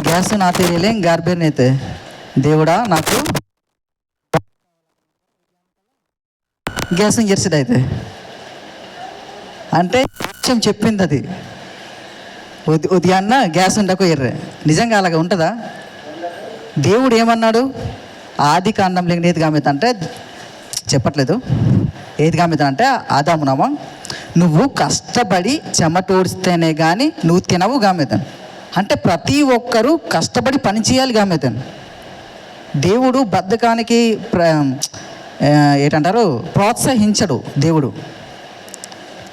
Gas నా తెలియలే గార్బేర్ని అయితే దేవుడా నాకు గ్యాస్ ఇంజర్సిడ్ అయితే అంటే కొంచెం చెప్పింది అది ఉదయాన్న గ్యాస్ ఉండకు ఎర్రే. నిజంగా అలాగ ఉంటుందా? దేవుడు ఏమన్నాడు? ఆది కాండంలో ఏది కామెత అంటే చెప్పట్లేదు, ఏది కామెత అంటే ఆదామునామా నువ్వు కష్టపడి చెమటోడిస్తేనే కానీ నువ్వు తినవు గామెతను. అంటే ప్రతి ఒక్కరూ కష్టపడి పని చేయాలి గామెతను. దేవుడు బద్ధకానికి ఏంటంటారు ప్రోత్సహించడు. దేవుడు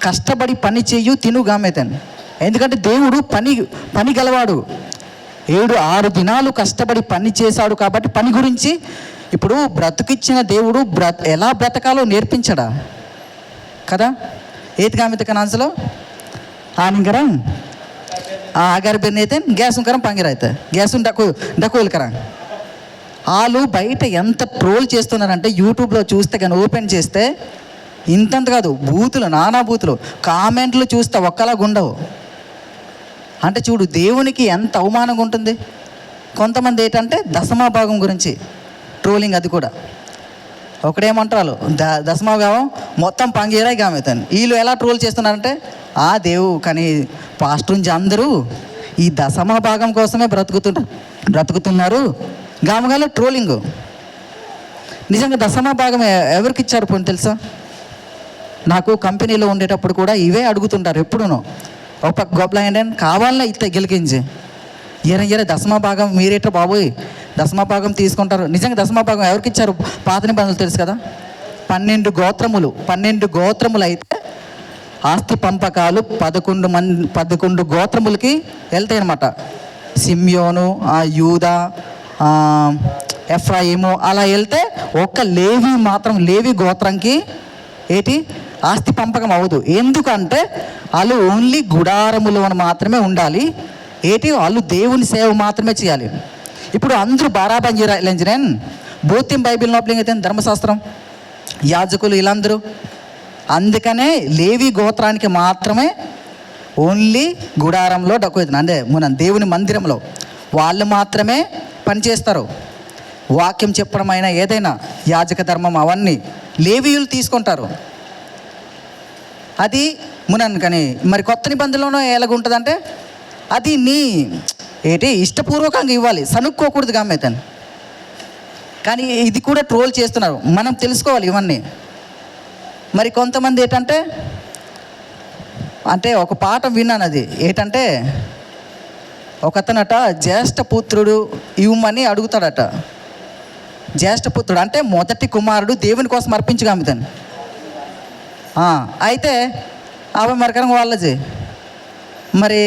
కష్టపడి పని చేయు తిను గామెతను. ఎందుకంటే దేవుడు పని గలవాడు. 6 దినాలు కష్టపడి పని చేశాడు కాబట్టి పని గురించి ఇప్పుడు బ్రతుకిచ్చిన దేవుడు ఎలా బ్రతకాలో నేర్పించడా కదా? ఏది కామిత కనాన్సలో ఆనింకరం ఆగారి బెర్ని అయితే గ్యాస్ కరం పంగిరైతే గ్యాస్ డకోలు వాళ్ళు బయట ఎంత ట్రోల్ చేస్తున్నారంటే యూట్యూబ్లో చూస్తే కానీ ఓపెన్ చేస్తే ఇంతంత కాదు, బూతులు నానా బూతులు, కామెంట్లు చూస్తే ఒక్కలాగా ఉండవు. అంటే చూడు దేవునికి ఎంత అవమానంగా ఉంటుంది. కొంతమంది ఏంటంటే దశమా భాగం గురించి ట్రోలింగ్, అది కూడా ఒకడేమంటారు దశమా భాగం మొత్తం పంగేరాయి గామెతాను. వీళ్ళు ఎలా ట్రోల్ చేస్తున్నారంటే కానీ పాస్టర్ నుంచి అందరూ ఈ దశమా భాగం కోసమే బ్రతుకుతున్నారు గామగాలో ట్రోలింగ్. నిజంగా దశమా భాగం ఎవరికి ఇచ్చారు పోనీ తెలుసా? నాకు కంపెనీలో ఉండేటప్పుడు కూడా ఇవే అడుగుతుంటారు ఎప్పుడునో. ఒక పక్క గొప్పలు ఏంటంటే కావాలన్నా ఇస్తే గెలికించి ఎర దశమా భాగం మీరేట బాబోయ్ దశమా భాగం తీసుకుంటారు. నిజంగా దశమా భాగం ఎవరికి ఇచ్చారు? పాత నిబంధనలు తెలుసు కదా, 12 గోత్రములు అయితే ఆస్తి పంపకాలు 11 గోత్రములకి వెళ్తాయి అన్నమాట. సిమ్యోను, యూదా, ఎఫ్రాయిము అలా వెళ్తే ఒక్క లేవి గోత్రంకి ఆస్తి పంపకం అవ్వదు. ఎందుకంటే వాళ్ళు ఓన్లీ గుడారములో మాత్రమే ఉండాలి. వాళ్ళు దేవుని సేవ మాత్రమే చేయాలి. ఇప్పుడు అందరూ బారాబంజీరాంజనేన్ బోతిం బైబిల్ నోపలింగ్ అయితే ధర్మశాస్త్రం యాజకులు వీళ్ళందరూ అందుకనే లేవి గోత్రానికి మాత్రమే ఓన్లీ గుడారంలో డక్కుతుంది. అంటే దేవుని మందిరంలో వాళ్ళు మాత్రమే పనిచేస్తారు. వాక్యం చెప్పడం అయినా ఏదైనా యాజక ధర్మం అవన్నీ లేవీయులు తీసుకుంటారు. అది కానీ మరి కొత్త నిబంధనలోనూ ఎలాగుంటుందంటే అది ఇష్టపూర్వకంగా ఇవ్వాలి, సనుక్కోకూడదు గామెతను. కానీ ఇది కూడా ట్రోల్ చేస్తున్నారు, మనం తెలుసుకోవాలి ఇవన్నీ. మరి కొంతమంది అంటే ఒక పాట విన్నాను, అది ఒకతనట జ్యేష్ఠపుత్రుడు ఇవ్వమని అడుగుతాడట. జ్యేష్ఠపుత్రుడు అంటే మొదటి కుమారుడు దేవుని కోసం అర్పించగామితాను. అయితే అవి మరికరంగా వాళ్ళది మరి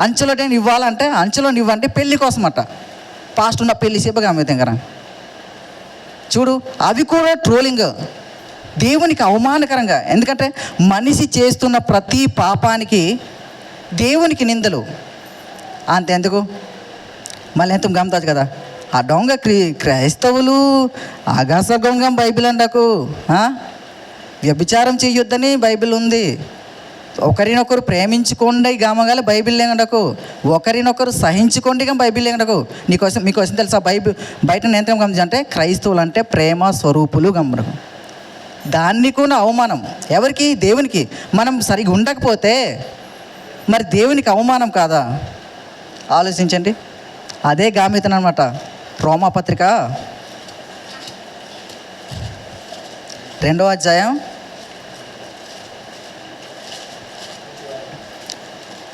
అంచెలో ఇవ్వాలంటే అంచెలో ఇవ్వంటే పెళ్ళి కోసం అట. పాస్ట్ ఉన్న పెళ్ళి చెప్పగామితాం కదా. చూడు అవి కూడా ట్రోలింగ్, దేవునికి అవమానకరంగా. ఎందుకంటే మనిషి చేస్తున్న ప్రతి పాపానికి దేవునికి నిందలు. అంతెందుకు మళ్ళీ ఎంత గమతాదు కదా, ఆ దొంగ క్రైస్తవులు ఆకాశగొంగం బైబిల్ అండకు వ్యభిచారం చేయొద్దని బైబిల్ ఉంది. ఒకరినొకరు ప్రేమించుకోండి గామగాలి బైబిల్ లేండకు, ఒకరినొకరు సహించుకోండి కానీ బైబిల్ లేండకు. మీకోసం తెలుసా బయట నేంతం గమనించి అంటే క్రైస్తవులు అంటే ప్రేమ స్వరూపులు గమనకు. దాన్ని కూడా అవమానం ఎవరికి? దేవునికి. మనం సరిగా ఉండకపోతే మరి దేవునికి అవమానం కాదా? ఆలోచించండి. అదే గామితను అనమాట. రోమాపత్రిక 2వ అధ్యాయం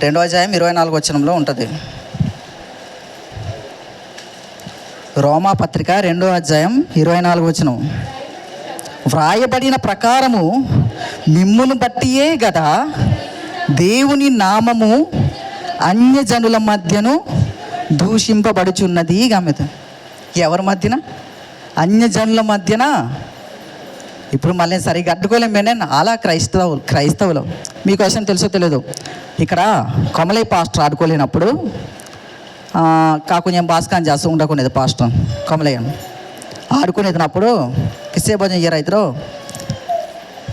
24వ వచనంలో ఉంటుంది. రోమాపత్రిక 2వ అధ్యాయం 24వ వచనం. వ్రాయబడిన ప్రకారము మిమ్మును బట్టియే కదా దేవుని నామము అన్యజనుల మధ్యను దూషింపబడుచున్నది. గమ్యత ఎవరి మధ్యన? అన్యజనుల మధ్యన. ఇప్పుడు మళ్ళీ సరిగ్గా అడ్డుకోలేమేనే అలా క్రైస్తవులు మీకు విషయం తెలుసో తెలియదు, ఇక్కడ కొమలై పాస్టర్ ఆడుకోలేనప్పుడు కొంచెం భాస్కాన్ చేస్తూ ఉండకునేది పాస్టర్ కొమలయ్య ఆడుకునేదినప్పుడు కిస్సే భోజనం ఇయ్యారు ఇద్దరు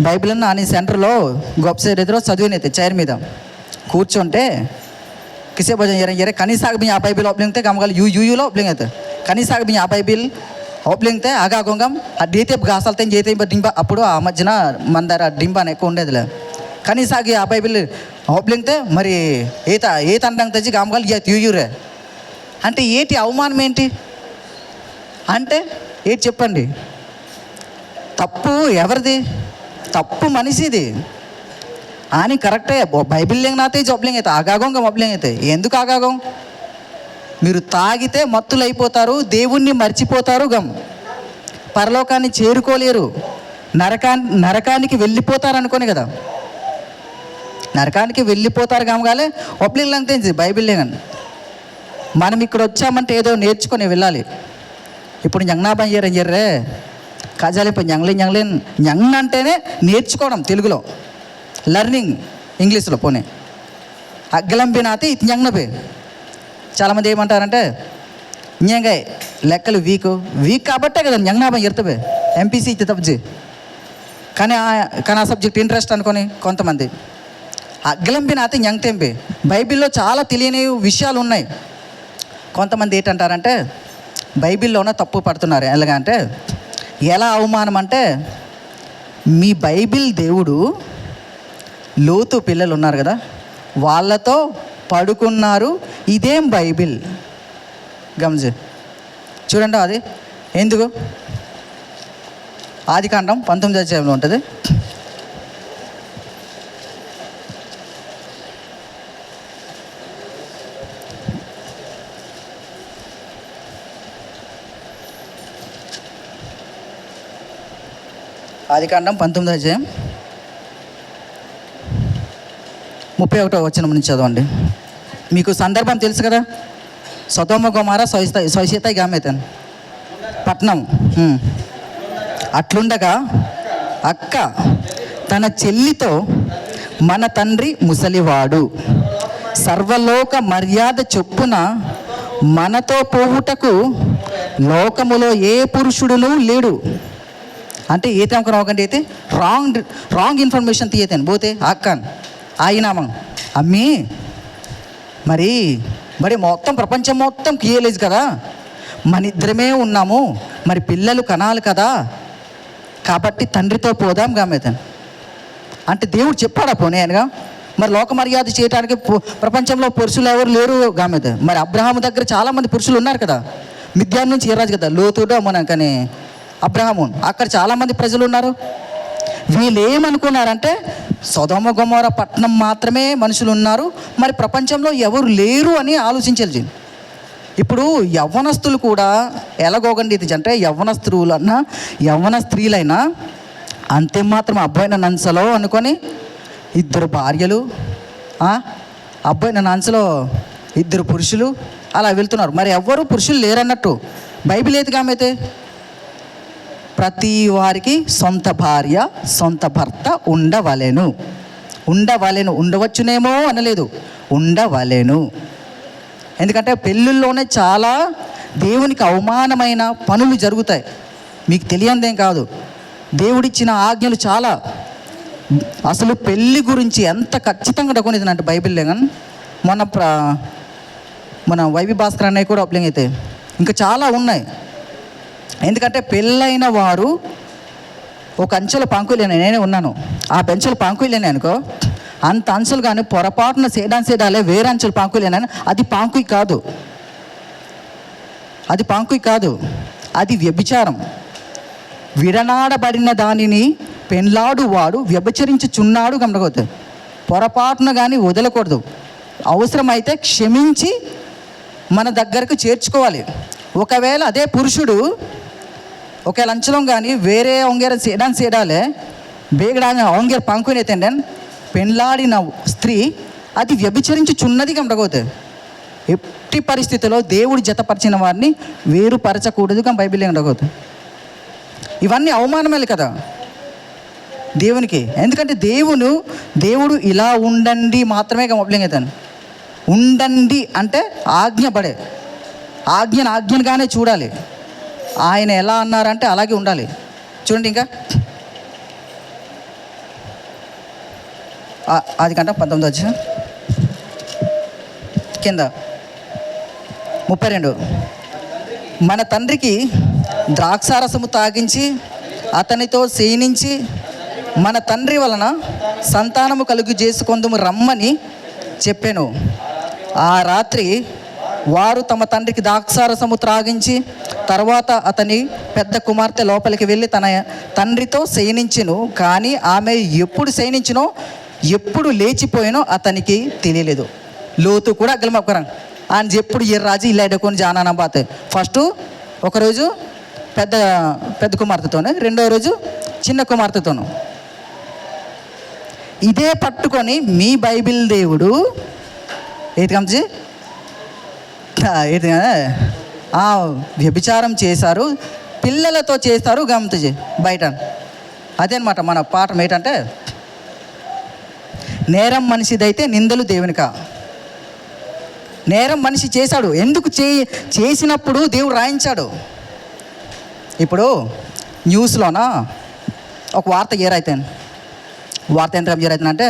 బైబిల్ అని సెంటర్లో గొప్ప సైడ్ ఎదురు చదివినైతే చైర్ మీద కూర్చుంటే किसे बजन ये कनी साग भी आप बिल ओपलिंग थे गम गल यू लो ओपलिंग थे कनी साग भी आप बिल ఓప్లింగ్ తే ఆగా గొంగం ఆ డీతే గాసాలతో చేతే డింబ అప్పుడు ఆ మధ్యన మన దగ్గర డింబ అని ఎక్కువ ఉండేదిలే కనీసాగి ఆ బైబిల్ ఓప్లింగ్ తే మరి ఈత అండం తెచ్చి గామగాలు యూయూరే అంటే ఏటి అవమానం ఏంటి అంటే ఏంటి చెప్పండి. తప్పు ఎవరిది? తప్పు మనిషిది అని కరెక్టే. బైబిల్ లేంగ్ నాతే జొబ్లింగ్ అయితే ఆగాగం మొబ్లింగ్ అయితే ఎందుకు ఆగాగం? మీరు తాగితే మత్తులు అయిపోతారు, దేవుణ్ణి మర్చిపోతారు, పరలోకాన్ని చేరుకోలేరు, నరకానికి వెళ్ళిపోతారు అనుకోని కదా. నరకానికి వెళ్ళిపోతారు గమగాలే ఒప్లింగ్ లంగ్ బైబిల్ లేగండి. మనం ఇక్కడ వచ్చామంటే ఏదో నేర్చుకొని వెళ్ళాలి. ఇప్పుడు జంగ్నాబయ్యారని జర్రే కాజాలిపై జంగ్లేన్ అంటేనే నేర్చుకోవడం తెలుగులో, లర్నింగ్ ఇంగ్లీష్లో పోనీ అగ్గలంబినాతి జంగ్నపే. చాలామంది ఏమంటారంటే ఇంజంగా లెక్కలు వీక్ కాబట్టే కదా జంగ్నాబం ఇర్తబే ఎంపీసీ ఇచ్చి తప్పజీ కానీ ఆ సబ్జెక్ట్ ఇంట్రెస్ట్ అనుకొని కొంతమంది అగ్గలంబినాతి జంగ్తెంపే. బైబిల్లో చాలా తెలియని విషయాలు ఉన్నాయి. కొంతమంది ఏంటంటారంటే బైబిల్లోనే తప్పు పడుతున్నారు. ఎలాగంటే ఎలా అవమానం అంటే మీ బైబిల్ దేవుడు లోతు పిల్లలు ఉన్నారు కదా వాళ్ళతో పడుకున్నారు, ఇదేం బైబిల్ గమజ చూడండి. అది ఎందుకు? ఆదికాండం 19వ అధ్యాయంలో ఉంటుంది. ఆదికాండం 19వ అధ్యాయం 31వ వచనం నుంచి చదవండి. మీకు సందర్భం తెలుసు కదా. సొదొమ గొమొర్రా సొసైటీ గామెతన్ పట్నం. అట్లుండగా అక్క తన చెల్లితో మన తండ్రి ముసలివాడు, సర్వలోక మర్యాద చొప్పున మనతో పోవుటకు లోకములో ఏ పురుషుడును లేడు. అంటే ఏతే ఒకటి అయితే రాంగ్ ఇన్ఫర్మేషన్ తీయతాను పోతే అక్కన్ ఆయనామం అమ్మీ మరి మొత్తం ప్రపంచం మొత్తం క్లియర్లేదు కదా, మన ఇద్దరమే ఉన్నాము, మరి పిల్లలు కనాలి కదా, కాబట్టి తండ్రితో పోదాం గామెతను అంటే దేవుడు చెప్పాడా పోనీ ఆయనగా. మరి లోక మర్యాద చేయడానికి ప్రపంచంలో పురుషులు ఎవరు లేరు గామెత. మరి అబ్రహాము దగ్గర చాలామంది పురుషులు ఉన్నారు కదా, మిద్యాన్ నుంచి ఏరాజు కదా లోతుడో మనం కానీ అబ్రహాము, అక్కడ చాలామంది ప్రజలు ఉన్నారు. వీళ్ళు ఏమనుకున్నారంటే సొదొమ గొమొర్రా పట్టణం మాత్రమే మనుషులు ఉన్నారు, మరి ప్రపంచంలో ఎవరు లేరు అని ఆలోచించాలి. ఇప్పుడు యవ్వనస్తులు కూడా ఎలాగోగండి ఇది అంటే యవ్వనస్తులన్నా యవ్వన స్త్రీలైనా అంతే మాత్రం అబ్బాయిన నంచలో అనుకొని 2 భార్యలు, అబ్బాయిన నంచలో 2 పురుషులు అలా వెళ్తున్నారు. మరి ఎవ్వరు పురుషులు లేరన్నట్టు బైబిల్ ఏది కామైతే ప్రతి వారికి సొంత భార్య సొంత భర్త ఉండవలెను. ఉండవచ్చునేమో అనలేదు, ఉండవలెను. ఎందుకంటే పెళ్ళిళ్ళలోనే చాలా దేవునికి అవమానమైన పనులు జరుగుతాయి. మీకు తెలియందేం కాదు, దేవుడిచ్చిన ఆజ్ఞలు చాలా. అసలు పెళ్ళి గురించి ఎంత ఖచ్చితంగా డకొనిదంటే బైబిల్లో కానీ మన వైవి భాస్కర్ అన్నయ్య కూడా అప్లింగ్ అయితే ఇంకా చాలా ఉన్నాయి. ఎందుకంటే పెళ్ళైన వారు ఒక అంచెల పాంకులేనే, నేనే ఉన్నాను ఆ పెంచెల పాంకులేనే అనుకో, అంత అంచెలు కానీ పొరపాటున సేడాలే వేరే అంచెల పాంకులేనని అది పాంకుయి కాదు, అది వ్యభిచారం. విడనాడబడిన దానిని పెళ్ళాడు వాడు వ్యభిచరించుచున్నాడు గమనగొద్దు. పొరపాటున కానీ వదలకూడదు, అవసరమైతే క్షమించి మన దగ్గరకు చేర్చుకోవాలి. ఒకవేళ అదే పురుషుడు ఒక లంచలం కానీ వేరే ఒంగేర సేడాలే బేగడా ఒంగేర పంకునేతండి పెళ్ళాడిన స్త్రీ అది వ్యభిచరించుచున్నది గమనగోతే. ఎట్టి పరిస్థితిలో దేవుడు జతపరిచిన వారిని వేరుపరచకూడదు కానీ బైబిల్ గమనగోతే. ఇవన్నీ అవమానమే కదా దేవునికి. ఎందుకంటే దేవుడు ఇలా ఉండండి మాత్రమే గమనించాను. ఉండండి అంటే ఆజ్ఞగానే చూడాలి. ఆయన ఎలా అన్నారంటే అలాగే ఉండాలి. చూడండి ఇంకా ఆదికాండం 19వ అధ్యాయం కింద 32. మన తండ్రికి ద్రాక్షారసము తాగించి అతనితో శయనించి మన తండ్రి వలన సంతానము కలుగు చేసుకొందుము రమ్మని చెప్పాను. ఆ రాత్రి వారు తమ తండ్రికి ద్రాక్షారసము త్రాగించి తర్వాత అతని పెద్ద కుమార్తె లోపలికి వెళ్ళి తన తండ్రితో శయనించెను. కానీ ఆమె ఎప్పుడు శయనించినో ఎప్పుడు లేచిపోయినో అతనికి తెలియలేదు. లోతు కూడా అగ్గలమక్కరం ఆయన ఎప్పుడు ఏ రాజు ఇలా ఎడుకొని జానా బాత్. ఫస్ట్ ఒకరోజు పెద్ద కుమార్తెతోనే, రెండో రోజు చిన్న కుమార్తెతోను. ఇదే పట్టుకొని మీ బైబిల్ దేవుడు ఏది గమనించి ఏది వ్యభిచారం చేశారు, పిల్లలతో చేస్తారు గమనించి బయట. అదే అనమాట మన పాఠం. ఏంటంటే నేరం మనిషిదైతే నిందలు దేవునికా. నేరం మనిషి చేశాడు, ఎందుకు చేసినప్పుడు దేవుడు రాయించాడు. ఇప్పుడు న్యూస్లోన ఒక వార్త వార్త ఎంత ఏరైతుందంటే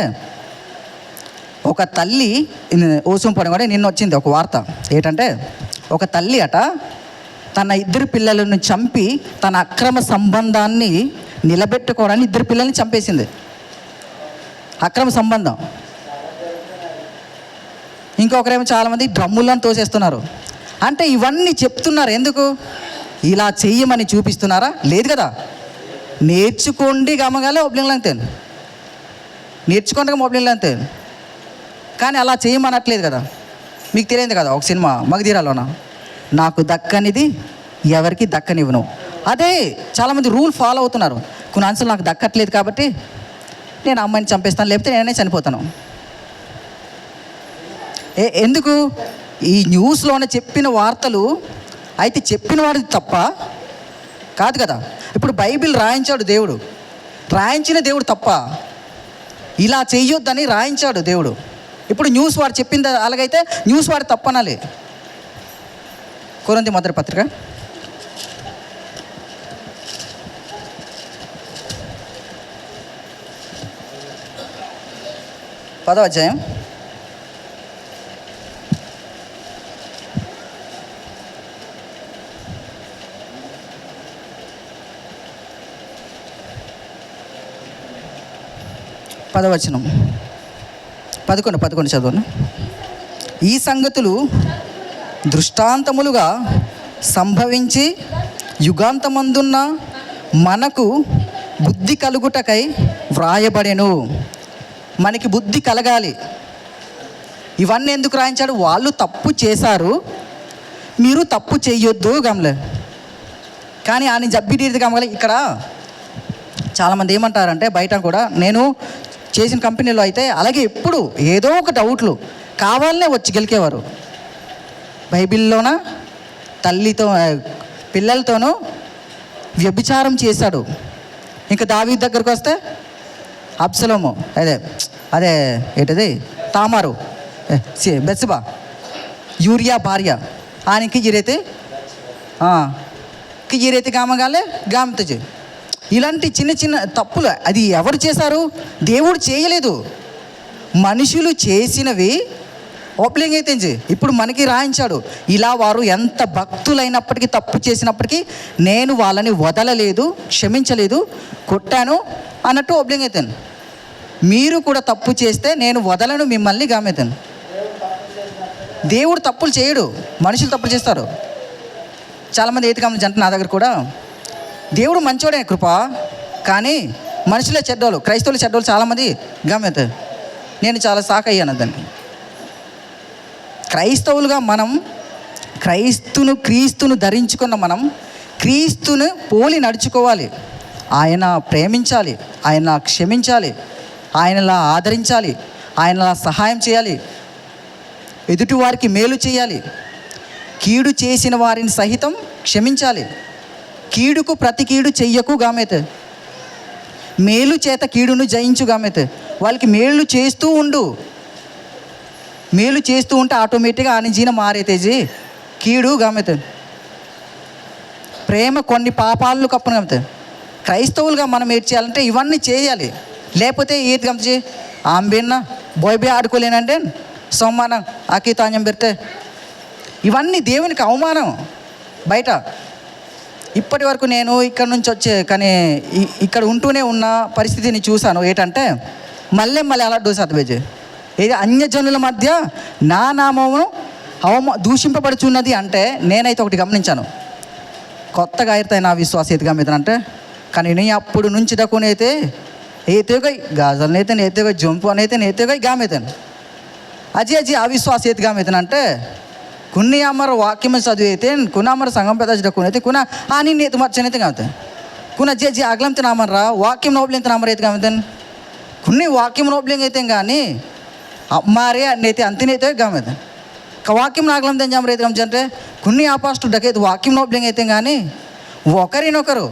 ఒక తల్లి ఓసం పని కూడా నిన్న వచ్చింది ఒక వార్త. ఏంటంటే ఒక తల్లి అట తన 2 పిల్లలను చంపి తన అక్రమ సంబంధాన్ని నిలబెట్టుకోవడానికి 2 పిల్లల్ని చంపేసింది. అక్రమ సంబంధం. ఇంకొకరేమో చాలామంది డ్రమ్ములను తోసేస్తున్నారు. అంటే ఇవన్నీ చెప్తున్నారు ఎందుకు? ఇలా చెయ్యమని చూపిస్తున్నారా? లేదు కదా. నేర్చుకోండి గమగాలే ఒబ్లింగ్లు అంతే, నేర్చుకోండి ఒబ్లింగ్లు అంతే. కానీ అలా చేయమనట్లేదు కదా. మీకు తెలియదు కదా ఒక సినిమా మగధీరాలోన, నాకు దక్కనిది ఎవరికి దక్కనివ్వను. అదే చాలామంది రూల్ ఫాలో అవుతున్నారు. కొన్ని ఆన్సర్లు నాకు దక్కట్లేదు కాబట్టి నేను అమ్మాయిని చంపేస్తాను, లేకపోతే నేనే చనిపోతాను. ఎందుకు? ఈ న్యూస్లోనే చెప్పిన వార్తలు అయితే చెప్పిన వాడిది తప్ప కాదు కదా. ఇప్పుడు బైబిల్ రాయించాడు దేవుడు, రాయించిన దేవుడు తప్ప? ఇలా చెయ్యొద్దని రాయించాడు దేవుడు. ఇప్పుడు న్యూస్ వాడు చెప్పింది అలాగైతే న్యూస్ వాడు తప్పనాలి. కొరింథీ మొదటి పత్రిక 10వ అధ్యాయం 10వ వచనం 11 చదువును. ఈ సంగతులు దృష్టాంతములుగా సంభవించి యుగాంతమందున్న మనకు బుద్ధి కలుగుటకై వ్రాయబడెను. మనకి బుద్ధి కలగాలి. ఇవన్నీ ఎందుకు రాయించాడు? వాళ్ళు తప్పు చేశారు, మీరు తప్పు చెయ్యొద్దు గమలే. కానీ ఆయన జబ్బిడీది గమలే. ఇక్కడ చాలామంది ఏమంటారంటే బయట కూడా, నేను చేసిన కంపెనీలో అయితే అలాగే ఎప్పుడు ఏదో ఒక డౌట్లు కావాలనే వచ్చి గెలికేవారు. బైబిల్లోన తల్లితో పిల్లలతోనూ వ్యభిచారం చేశాడు. ఇంకా దావీదు దగ్గరకు వస్తే అబ్సలోము, అదే ఏంటది తామారు, బెత్షెబా, యూరియా భార్య, ఆయనకి గిరైతే గామగాలే గామతజే. ఇలాంటి చిన్న చిన్న తప్పులు అది ఎవరు చేశారు? దేవుడు చేయలేదు, మనుషులు చేసినవి ఓపెనింగ్ అయితే ఇప్పుడు మనకి రాయించాడు. ఇలా వారు ఎంత భక్తులైనప్పటికీ తప్పు చేసినప్పటికీ నేను వాళ్ళని వదలలేదు, క్షమించలేదు, కొట్టాను అన్నట్టు ఓపెనింగ్ అయితే. మీరు కూడా తప్పు చేస్తే నేను వదలను మిమ్మల్ని గామెతాను. దేవుడు తప్పులు చేయడు, మనుషులు తప్పులు చేస్తారు. చాలామంది ఏది గమనించి అంటే నా దగ్గర కూడా దేవుడు మంచోడే కృప, కానీ మనుషులే చెడ్డోళ్ళు, క్రైస్తవులు చెడ్డోళ్ళు చాలామంది గమనిత. నేను చాలా షాక్ అయ్యాను దాన్ని. క్రైస్తవులుగా మనం క్రీస్తును ధరించుకున్న మనం క్రీస్తును పోలి నడుచుకోవాలి. ఆయన ప్రేమించాలి, ఆయన క్షమించాలి, ఆయనలా ఆదరించాలి, ఆయనలా సహాయం చేయాలి, ఎదుటి వారికి మేలు చేయాలి, కీడు చేసిన వారిని సహితం క్షమించాలి. కీడుకు ప్రతి కీడు చెయ్యకు గామెతే, మేలు చేత కీడును జయించు గామెతే. వాళ్ళకి మేలు చేస్తూ ఉండు. మేలు చేస్తూ ఉంటే ఆటోమేటిక్గా ఆయన జీన మారైతేజీ కీడు గామెతే. ప్రేమ కొన్ని పాపాలను కప్పును గమతే. క్రైస్తవులుగా మనం ఏం చేయాలంటే ఇవన్నీ చేయాలి. లేకపోతే ఏది గమచి ఆంబేనా బోయ్ ఆడుకోలేనంటే సమ్మానం అకీతాన్యం పెడితే ఇవన్నీ దేవునికి అవమానం. బయట ఇప్పటి వరకు నేను ఇక్కడ నుంచి వచ్చే కానీ ఇక్కడ ఉంటూనే ఉన్న పరిస్థితిని చూశాను. ఏంటంటే మళ్ళీ అలా డోసాత్ ఏది అన్యజనుల మధ్య నా నామము దూషింపబడుచున్నది అంటే నేనైతే ఒకటి గమనించాను. కొత్తగా అయితే నా విశ్వాసీతగా మీద అంటే కానీ నీ అప్పుడు నుంచి దక్కునైతే ఏతేగై గాజల్నైతే నేతేగై జంపు అనైతే నేతేగై గామైతాను అజీ అవిశ్వాసీతగా మీద అంటే కొన్ని అమ్మర వాక్యం చదివి అయితే కున్న అమ్మర సంఘం పెద్ద దక్కునైతే కున్న అని నేత మర్చనైతే కావుతాను కున్న జీ అగ్లంత నామర్రా వాక్యం నోబ్లింత నామర అయితే కావుతాను కొన్ని వాక్యం నోబ్లింగ్ అయితే కానీ అమ్మారే నేతే అంతినైతే గామైతాను వాక్యం నాగలం తెంజామర అయితే గమనించంటే కొన్ని ఆపాస్టులు డకైతే వాక్యం నోబ్లింగ్ అయితే కానీ ఒకరినొకరు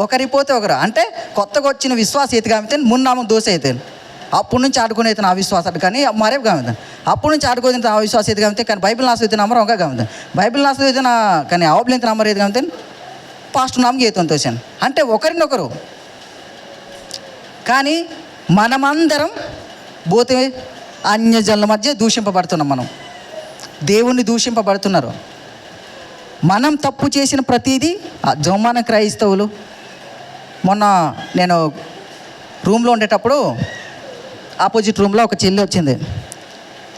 ఒకరిపోతే ఒకరు అంటే కొత్తగా వచ్చిన విశ్వాస అయితే కామితే మున్నామం దోశ అయితే అప్పటి నుంచి ఆడుకుని అయితే నా విశ్వాసాలు కానీ మరే కామితాను అప్పటి నుంచి ఆడుకుని నా విశ్వాస అయితే కామితే కానీ బైబిల్ నాసు అయితే నమ్మరం ఒక కామితాను బైబిల్ నాసు అయితే నా కానీ అవబ్లింత నమ్మరు అయితే కామితే పాస్టర్ నామకి అయితే తోసాను అంటే ఒకరినొకరు. కానీ మనమందరం పోతే అన్యజనుల మధ్య దూషింపబడుతున్నాం. మనం దేవుణ్ణి దూషింపబడుతున్నారు. మనం తప్పు చేసిన ప్రతీదీ జౌమాన క్రైస్తవులు. మొన్న నేను రూమ్లో ఉండేటప్పుడు ఆపోజిట్ రూమ్లో ఒక చెల్లి వచ్చింది.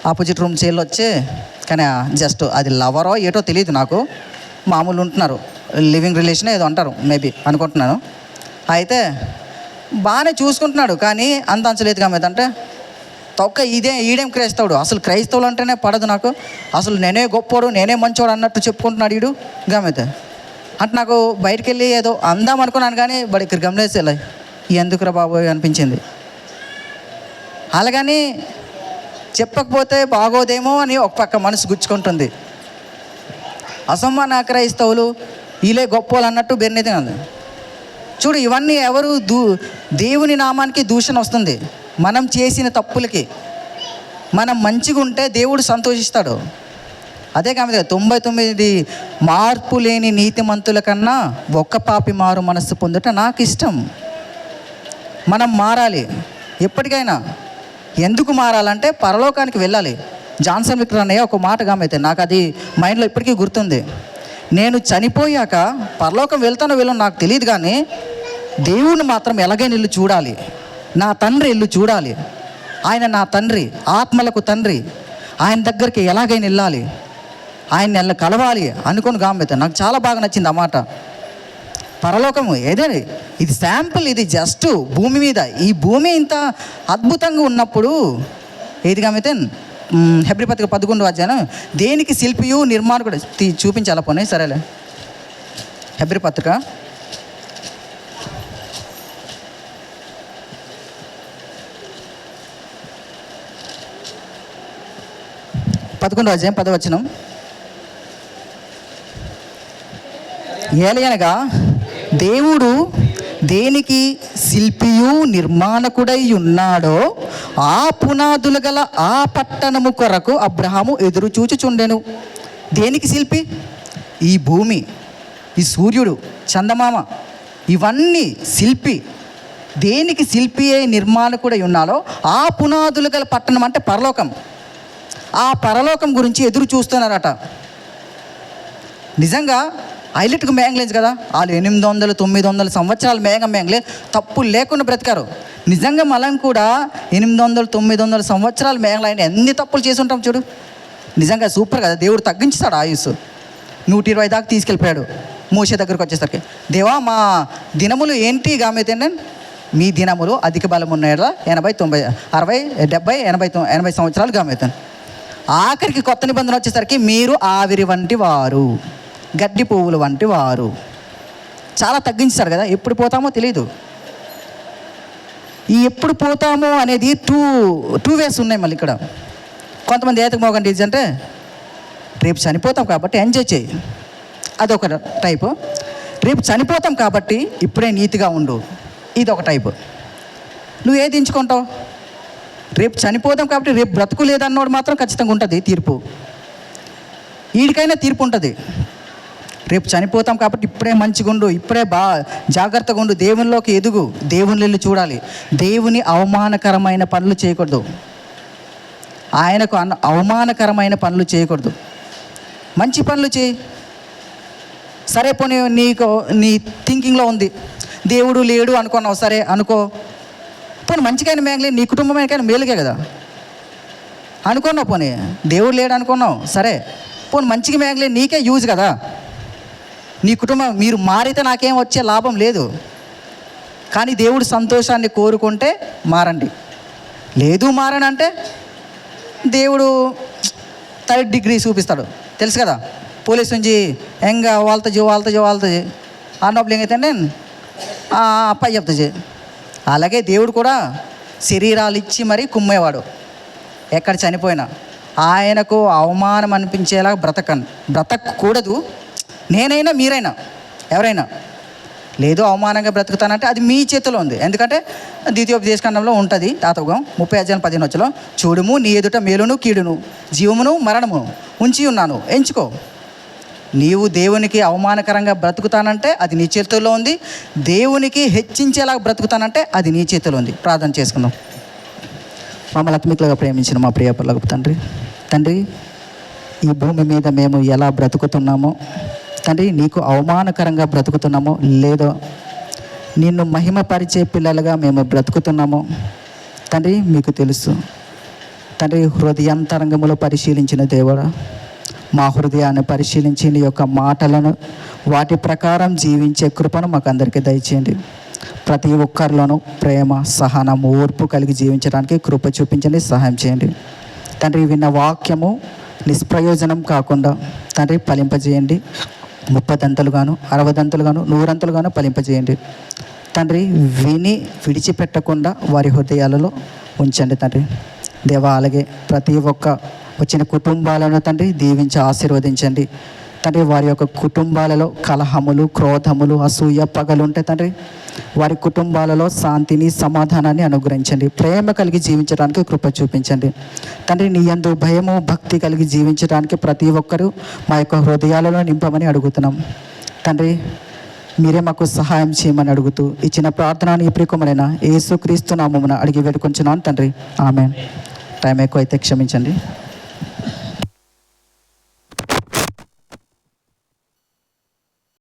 ఆపోజిట్ రూమ్ చెల్లి వచ్చి కానీ జస్ట్ అది లవరో ఏటో తెలియదు నాకు, మామూలు ఉంటున్నారు, లివింగ్ రిలేషన్ ఏదో అంటారు మేబీ అనుకుంటున్నాను. అయితే బాగానే చూసుకుంటున్నాడు కానీ అంత అంచలేదు కామేదంటే తొక్క ఈడేం క్రైస్తవుడు, అసలు క్రైస్తవులు అంటేనే పడదు నాకు, అసలు నేనే గొప్పోడు నేనే మంచోడు అన్నట్టు చెప్పుకుంటున్నాడు ఈడు గమైతే అంటే నాకు బయటికి వెళ్ళి ఏదో అందాం అనుకున్నాను కానీ బడి ఇక్కడ గమనించేలా ఎందుకురా బాబోయ్ అనిపించింది. అలాగని చెప్పకపోతే బాగోదేమో అని ఒక పక్క మనసు గుచ్చుకుంటుంది. అసమాన క్రైస్తవులు వీళ్ళే గొప్పోళ్ళు అన్నట్టు బెన్నైతే కాదు. చూడు ఇవన్నీ ఎవరు దేవుని నామానికి దూషణ వస్తుంది. మనం చేసిన తప్పులకి మనం మంచిగా ఉంటే దేవుడు సంతోషిస్తాడు. అదే కాదు 99 మార్పు లేని నీతిమంతుల కన్నా ఒక్క పాపి మారు మనస్సు పొందుట నాకు ఇష్టం. మనం మారాలి ఎప్పటికైనా. ఎందుకు మారాలంటే పరలోకానికి వెళ్ళాలి. జాన్సన్ విక్టర్ అన్నయ్య ఒక మాట గామైతే నాకు అది మైండ్లో ఇప్పటికీ గుర్తుంది. నేను చనిపోయాక పరలోకం వెళ్తానో వెళ్ళను నాకు తెలియదు కానీ దేవుని మాత్రం ఎలాగైనా ఇల్లు చూడాలి, నా తండ్రి ఇల్లు చూడాలి. ఆయన నా తండ్రి, ఆత్మలకు తండ్రి, ఆయన దగ్గరికి ఎలాగైనా వెళ్ళాలి, ఆయన కలవాలి అనుకుని గామైతే నాకు చాలా బాగా నచ్చింది ఆ మాట. పరలోకము ఏదే ఇది శాంపుల్, ఇది జస్ట్ భూమి మీద ఈ భూమి ఇంత అద్భుతంగా ఉన్నప్పుడు ఏది గామైతే హెబ్రీ పత్రిక 11వ అధ్యాయం దేనికి శిల్పియు నిర్మాణకుడు చూపించాల పోనీ సరేలే. హెబ్రీ పత్రిక 11వ అధ్యాయం 10వ వచనం. ఏలయనగా దేవుడు దేనికి శిల్పియు నిర్మాణకుడై ఉన్నాడో ఆ పునాదులు గల ఆ పట్టణము కొరకు అబ్రహాము ఎదురు చూచుచుండెను. దేనికి శిల్పి? ఈ భూమి, ఈ సూర్యుడు, చందమామ, ఇవన్నీ శిల్పి. దేనికి శిల్పి అయి నిర్మాణకుడై ఉన్నాడో ఆ పునాదులు గల పట్టణం అంటే పరలోకం. ఆ పరలోకం గురించి ఎదురు చూస్తున్నారట. నిజంగా హైలైట్గా మేఘలేజ్ కదా, వాళ్ళు 800, 900 సంవత్సరాలు మేఘలే తప్పు లేకుండా బ్రతికారు. నిజంగా మనం కూడా 800, 900 సంవత్సరాలు మేఘలైన ఎన్ని తప్పులు చేసి ఉంటాం చూడు. నిజంగా సూపర్ కదా, దేవుడు తగ్గించాడు ఆయుష్. 120 దాకా తీసుకెళ్ళిపోయాడు. మోషే దగ్గరకు వచ్చేసరికి దేవా మా దినములు ఏంటి గామైతే మీ దినములు అధిక బలం ఉన్నాయా 80, 90, 60, 70, 80 సంవత్సరాలు గామైతాను. ఆఖరికి కొత్త నిబంధన వచ్చేసరికి మీరు ఆవిరి వంటి వారు, గడ్డి పువ్వులు వంటి వారు. చాలా తగ్గించారు కదా. ఎప్పుడు పోతామో తెలీదు. ఈ ఎప్పుడు పోతామో అనేది టూ వేస్ ఉన్నాయి. మళ్ళీ ఇక్కడ కొంతమంది ఏతకు మోగండి అంటే రేపు చనిపోతాం కాబట్టి ఎంజాయ్ చేయి, అదొక టైపు. రేపు చనిపోతాం కాబట్టి ఇప్పుడే నీతిగా ఉండు, ఇదొక టైపు. నువ్వు ఏది ఎంచుకుంటావు? రేపు చనిపోతాం కాబట్టి రేపు బ్రతుకు లేదన్నోడు మాత్రం ఖచ్చితంగా ఉంటుంది తీర్పు. వీడికైనా తీర్పు ఉంటుంది. రేపు చనిపోతాం కాబట్టి ఇప్పుడే మంచిగా ఉండు, ఇప్పుడే జాగ్రత్తగా ఉండు, దేవునిలోకి ఎదుగు, దేవుని వెళ్ళి చూడాలి, దేవుని అవమానకరమైన పనులు చేయకూడదు. ఆయనకు అవమానకరమైన పనులు చేయకూడదు. మంచి పనులు చేయి. సరే పోనీ నీకు నీ థింకింగ్లో ఉంది దేవుడు లేడు అనుకున్నావు, సరే అనుకో. పోనీ మంచికైనా మేఘలే, నీ కుటుంబమైనా మేలుకే కదా అనుకున్నావు. పోనీ దేవుడు లేడు అనుకున్నావు, సరే పోనీ మంచిగా మేఘలే, నీకే యూజ్ కదా. నీ కుటుంబం మీరు మారితే నాకేం వచ్చే లాభం లేదు. కానీ దేవుడు సంతోషాన్ని కోరుకుంటే మారండి. లేదు మారనంటే దేవుడు 3rd డిగ్రీ చూపిస్తాడు, తెలుసు కదా. పోలీస్ నుంచి ఎంగా వాళ్ళతో అన్నప్పుడు ఏమైతే నేను అప్పాయి చెప్తా. అలాగే దేవుడు కూడా శరీరాలు ఇచ్చి మరీ కుమ్మేవాడు. ఎక్కడ చనిపోయినా ఆయనకు అవమానం అనిపించేలా బ్రతకూడదు. నేనైనా మీరైనా ఎవరైనా లేదు అవమానంగా బ్రతుకుతానంటే అది మీ చేతిలో ఉంది. ఎందుకంటే ద్వితీయోపదేశకాండంలో ఉంటుంది, తాతోగం 30:15 చూడుము, నీ ఎదుట మేలును కీడును జీవమును మరణమును ఉంచి ఉన్నాను, ఎంచుకో. నీవు దేవునికి అవమానకరంగా బ్రతుకుతానంటే అది నీ చేతుల్లో ఉంది. దేవునికి హెచ్చించేలా బ్రతుకుతానంటే అది నీ చేతిలో ఉంది. ప్రార్థన చేసుకుందాం. మమ్మల్ని ఆత్మికులుగా ప్రేమించిన మా ప్రియ పరలోకపు తండ్రి, ఈ భూమి మీద మేము ఎలా బ్రతుకుతున్నామో తండ్రి, నీకు అవమానకరంగా బ్రతుకుతున్నామో లేదో, నిన్ను మహిమపరిచే పిల్లలుగా మేము బ్రతుకుతున్నామో తండ్రి మీకు తెలుసు. తండ్రి, హృదయాంతరంగములో పరిశీలించిన దేవుడా, మా హృదయాన్ని పరిశీలించి నీ యొక్క మాటలను వాటి ప్రకారం జీవించే కృపను మాకు అందరికీ దయచేయండి. ప్రతి ఒక్కరిలోనూ ప్రేమ, సహనం, ఓర్పు కలిగి జీవించడానికి కృప చూపించండి, సహాయం చేయండి. తండ్రి, విన్న వాక్యము నిష్ప్రయోజనం కాకుండా తండ్రి ఫలింపజేయండి. 30 దంతలుగాను 60 దంతలుగాను 100 దంతలుగాను ఫలింపజేయండి. తండ్రి, విని విడిచిపెట్టకుండా వారి హృదయాలలో ఉంచండి తండ్రి. దేవా, అలాగే ప్రతి ఒక్క వచ్చిన కుటుంబాలను తండ్రి దీవించి ఆశీర్వదించండి తండ్రి. వారి యొక్క కుటుంబాలలో కలహములు, క్రోధములు, అసూయ, పగలు ఉంటే తండ్రి వారి కుటుంబాలలో శాంతిని, సమాధానాన్ని అనుగ్రహించండి. ప్రేమ కలిగి జీవించడానికి కృప చూపించండి తండ్రి. నీ యందు భయము, భక్తి కలిగి జీవించడానికి ప్రతి ఒక్కరూ మా యొక్క హృదయాలలో నింపమని అడుగుతున్నాం తండ్రి. మీరే మాకు సహాయం చేయమని అడుగుతూ ఇచ్చిన ప్రార్థనని ప్రియకుమారైన యేసుక్రీస్తు నామమున అడిగి వేడుకొంచున్నాను తండ్రి. ఆమేన్. టైం ఎక్కువ అయితే క్షమించండి.